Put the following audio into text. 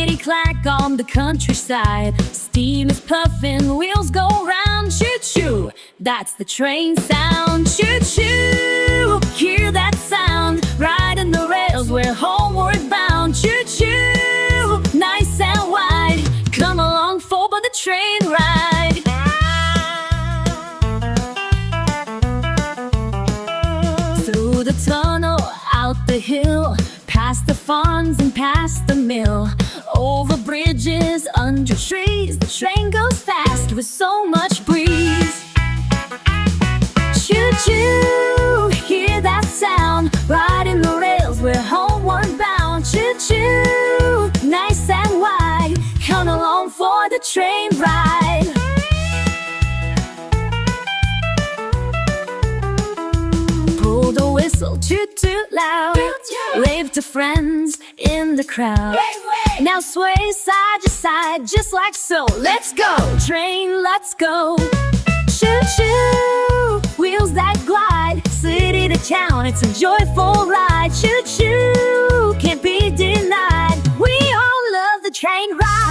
Clickety-clack on the countryside. Steam is puffing, wheels go round. Choo-choo, that's the train sound. Choo-choo, hear that sound. Riding the rails, we're homeward bound. Choo-choo, nice and wide. Come along for the train ride. Through the tunnel, out the hill, past the farms and past the mill, over bridges, under trees, the train goes fast with so much breeze. Choo-choo, hear that sound. Riding the rails, we're homeward bound. Choo-choo, nice and wide. Come along for the train ride. Pull the whistle, toot-toot loud. Wave to friends in the crowd. Now sway side to side, just like so. Let's go, train, let's go. Choo-choo, wheels that glide, city to town, it's a joyful ride. Choo-choo, can't be denied. We all love the train ride.